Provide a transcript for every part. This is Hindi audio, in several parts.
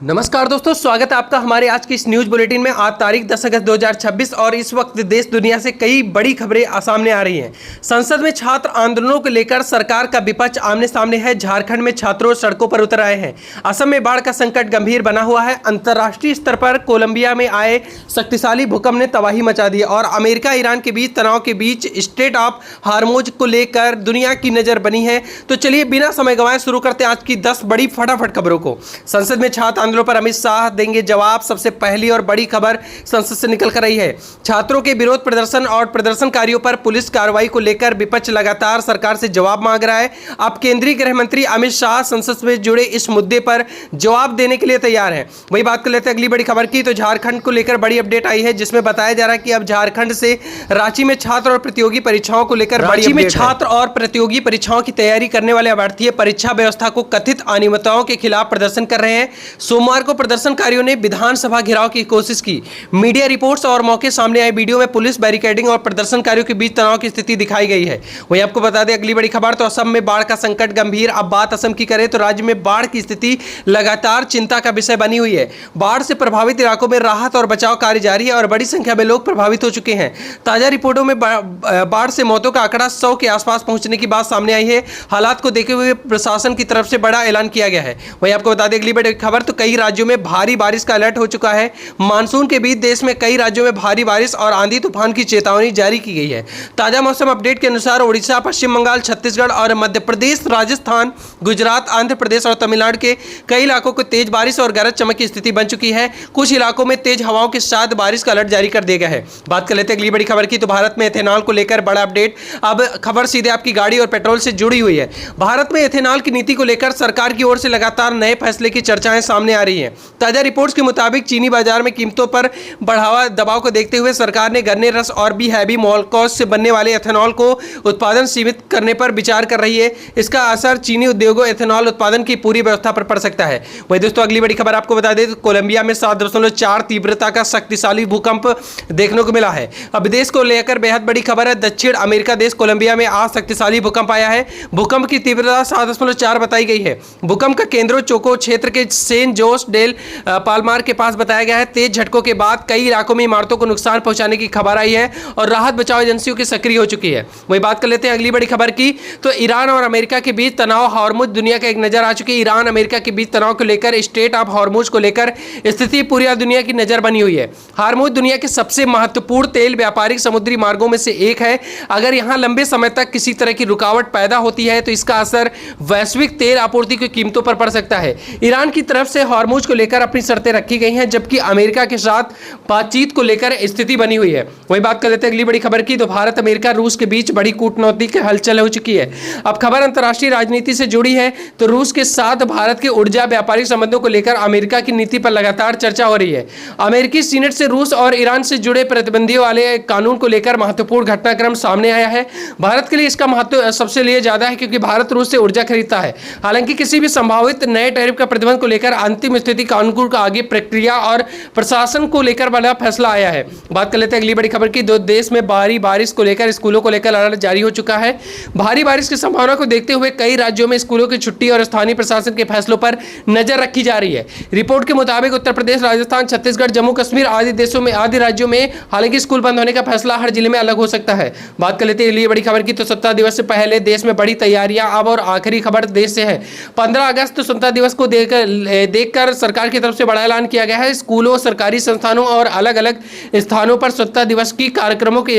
नमस्कार दोस्तों, स्वागत है आपका हमारे आज की इस न्यूज बुलेटिन में। आज तारीख 10 अगस्त 2026 और इस वक्त देश दुनिया से कई बड़ी खबरें सामने आ रही हैं। संसद में छात्र आंदोलनों को लेकर सरकार का विपक्ष आमने सामने है। झारखंड में छात्रों सड़कों पर उतर आए हैं। असम में बाढ़ का संकट गंभीर बना हुआ है। अंतर्राष्ट्रीय स्तर पर कोलंबिया में आए शक्तिशाली भूकंप ने तबाही मचा दी और अमेरिका ईरान के बीच तनाव के बीच स्ट्रेट ऑफ हार्मोज को लेकर दुनिया की नजर बनी है। तो चलिए बिना समय गंवाए शुरू करते हैं आज की 10 बड़ी फटाफट खबरों को। संसद में छात्र आंदोलन पर अमित शाह देंगे जवाब। सबसे पहली और बड़ी खबर संसद से निकल कर रही है। छात्रों के विरोध प्रदर्शन और प्रदर्शनकारियों पर पुलिस कार्रवाई को लेकर विपक्ष लगातार सरकार से जवाब मांग रहा है। अब केंद्रीय गृह मंत्री अमित शाह संसद में जुड़े इस मुद्दे पर जवाब देने के लिए तैयार हैं। वही बात कर लेते हैं अगली बड़ी खबर की। तो झारखंड को लेकर बड़ी अपडेट आई है, जिसमें बताया जा रहा है कि अब झारखंड से रांची में छात्र और प्रतियोगी परीक्षाओं को लेकर रांची में छात्र और प्रतियोगी परीक्षाओं की तैयारी करने वाले अभ्यर्थी परीक्षा व्यवस्था को कथित अनियमितताओं के खिलाफ प्रदर्शन कर रहे हैं। सोमवार को प्रदर्शनकारियों ने विधानसभा घेराव की कोशिश की। मीडिया रिपोर्ट्स और मौके सामने आए वीडियो में पुलिस बैरिकेडिंग और प्रदर्शनकारियों के बीच तनाव की स्थिति दिखाई गई है। वहीं आपको बता दें अगली बड़ी खबर। तो असम में बाढ़ का संकट गंभीर। अब बात असम की करें तो राज्य में बाढ़ की स्थिति लगातार चिंता का विषय बनी हुई है। बाढ़ से प्रभावित इलाकों में राहत और बचाव कार्य जारी है और बड़ी संख्या में लोग प्रभावित हो चुके हैं। ताजा रिपोर्टों में बाढ़ से मौतों का आंकड़ा 100 के आसपास पहुंचने की बात सामने आई है। हालात को देखते हुए प्रशासन की तरफ से बड़ा ऐलान किया गया है। वहीं आपको बता दें अगली बड़ी खबर। तो कई राज्यों में भारी बारिश का अलर्ट हो चुका है। मानसून के बीच देश में कई राज्यों में भारी बारिश और आंधी तूफान की चेतावनी जारी की गई है। ताजा मौसम अपडेट के अनुसार ओडिशा, पश्चिम बंगाल, छत्तीसगढ़ और मध्य प्रदेश, राजस्थान, गुजरात, आंध्र प्रदेश और तमिलनाडु के कई इलाकों को तेज बारिश और गरज चमक की स्थिति बन चुकी है। कुछ इलाकों में तेज हवाओं के साथ बारिश का अलर्ट जारी कर दिया गया है। बात कर लेते हैं अगली बड़ी खबर की। तो भारत में एथेनॉल को लेकर बड़ा अपडेट। अब खबर सीधे आपकी गाड़ी और पेट्रोल से जुड़ी हुई है। भारत में एथेनॉल की नीति को लेकर सरकार की ओर से लगातार नए फैसले की चर्चाएं सामने आ रही है। ताजा रिपोर्ट्स के मुताबिक चीनी बाजार में कीमतों पर बढ़ावा दबाव को देखते हुए सरकार ने गन्ने रस और बी हैवी मोलकॉस से बनने वाले एथेनॉल को उत्पादन सीमित करने पर विचार कर रही है। इसका असर चीनी उद्योगों एथेनॉल उत्पादन की पूरी व्यवस्था पर पड़ सकता है। वही दोस्तों अगली बड़ी खबर आपको बता दें तो कोलंबिया में 7.4 तीव्रता का शक्तिशाली भूकंप देखने को मिला है। अब देश को लेकर बेहद बड़ी खबर है। दक्षिण अमेरिका देश कोलंबिया में आज शक्तिशाली भूकंप आया है। भूकंप की तीव्रता 7.4 बताई गई है। भूकंप का केंद्र चोको क्षेत्र के सेन जोस डेल पालमार के पास बताया गया है। तेज झटकों के बाद कई इलाकों में इमारतों को नुकसान पहुंचाने की खबर आई है और राहत बचाव एजेंसियों की सक्रिय हो चुकी है। वही बात कर लेते हैं अगली बड़ी खबर की। तो ईरान और अमेरिका के बीच तनाव हार्मुज दुनिया का एक नजर आ चुकी है। ईरान अमेरिका के बीच तनाव को लेकर स्ट्रेट ऑफ हार्मुज को लेकर स्थिति पूरी दुनिया की नजर बनी हुई है। हार्मुज दुनिया के सबसे महत्वपूर्ण तेल व्यापारिक समुद्री मार्गों में से एक है। अगर यहां लंबे समय तक किसी तरह की रुकावट पैदा होती है तो इसका असर वैश्विक तेल आपूर्ति की कीमतों पर पड़ सकता है। ईरान की तरफ से हार्मुज को लेकर अपनी शर्तें रखी गई हैं, जबकि अमेरिका के साथ बातचीत को लेकर स्थिति बनी हुई है। वही बात कर लेते हैं अगली बड़ी खबर की। तो भारत अमेरिका रूस के बीच बड़ी कूटनीतिक हलचल हो चुकी है। अब खबर अंतर्राष्ट्रीय राजनीति से जुड़ी है। तो रूस के साथ भारत के ऊर्जा व्यापारिक संबंधों को लेकर अमेरिका की नीति पर लगातार चर्चा हो रही है। अमेरिकी सीनेट से रूस और ईरान से जुड़े प्रतिबंधियों वाले कानून को लेकर महत्वपूर्ण घटनाक्रम सामने आया है। भारत के लिए इसका महत्व सबसे लिए ज्यादा है, क्योंकि भारत रूस से ऊर्जा खरीदता है। हालांकि किसी भी संभावित नए टैरिफ का प्रतिबंध को लेकर अंतिम स्थिति कानून का आगे प्रक्रिया और प्रशासन को लेकर बड़ा फैसला आया है। बात कर लेते हैं अगली बड़ी खबर की। दो देश में भारी बारिश को लेकर स्कूलों को लेकर अलर्ट जारी हो चुका है। भारी बारिश की संभावना को देखते हुए कई राज्यों में स्कूलों की छुट्टी और स्थानीय प्रशासन के फैसलों पर नजर रखी जा रही है। रिपोर्ट के मुताबिक उत्तर प्रदेश, राजस्थान, छत्तीसगढ़, जम्मू कश्मीर आदि राज्यों में हालांकि स्कूल बंद होने का फैसला हर जिले में अलग हो सकता है। बात कर लेते हैं अगली बड़ी खबर की। तो स्वतंत्रता दिवस से पहले देश में बड़ी तैयारियां अब और आखिरी खबर देश से है। 15 अगस्त स्वतंत्रता दिवस को देखकर सरकार की तरफ से बड़ा ऐलान किया गया है। स्कूलों, सरकारी संस्थानों और अलग अलग स्थानों पर स्वतंत्रता दिवस की कार्यक्रमों की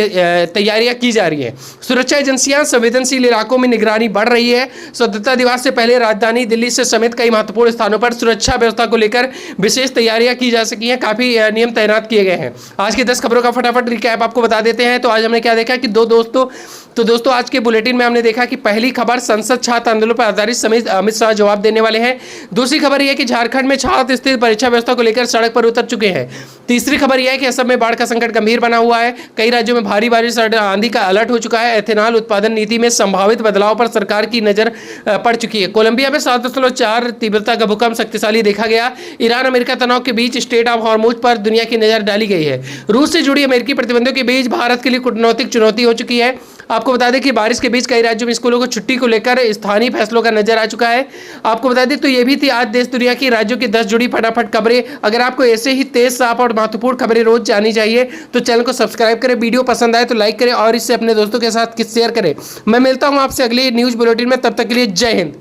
तैयारियां की जा रही है। सुरक्षा एजेंसियां संवेदनशील इलाकों में निगरानी बढ़ रही है। स्वतंत्रता दिवस से पहले राजधानी दिल्ली से समेत कई महत्वपूर्ण स्थानों पर सुरक्षा व्यवस्था को लेकर विशेष तैयारियां की जा सकी हैं। काफी नियम तैनात किए गए हैं। आज की 10 खबरों का फटाफट रिकैप आपको बता देते हैं। तो आज हमने क्या देखा कि दोस्तों आज के बुलेटिन में हमने देखा कि पहली खबर संसद छात्र आंदोलन पर आधारित समेत अमित शाह जवाब देने वाले हैं। दूसरी खबर यह है कि झारखंड में छात्र स्थित परीक्षा व्यवस्था को लेकर सड़क पर उतर चुके हैं। तीसरी खबर यह है कि असम में बाढ़ का संकट गंभीर बना हुआ है। कई राज्यों में भारी बारिश और आंधी का अलर्ट हो चुका है। एथेनॉल उत्पादन नीति में संभावित बदलाव पर सरकार की नजर पड़ चुकी है। कोलंबिया में 7.4 तीव्रता का भूकंप शक्तिशाली देखा गया। ईरान अमेरिका तनाव के बीच स्ट्रेट ऑफ हार्मुज पर दुनिया की नजर डाली गई है। रूस से जुड़ी अमेरिकी प्रतिबंधों के बीच भारत के लिए कूटनीतिक चुनौती हो चुकी है। आपको बता दें कि बारिश के बीच कई राज्यों में स्कूलों को छुट्टी को लेकर स्थानीय फैसलों का नजर आ चुका है। आपको बता दें तो ये भी थी आज देश दुनिया की राज्यों की 10 जुड़ी फटाफट खबरें। अगर आपको ऐसे ही तेज, साफ और महत्वपूर्ण खबरें रोज जानी चाहिए तो चैनल को सब्सक्राइब करें, वीडियो पसंद आए तो लाइक करें और इससे अपने दोस्तों के साथ शेयर करें। मैं मिलता हूं आपसे अगली न्यूज बुलेटिन में, तब तक के लिए जय हिंद।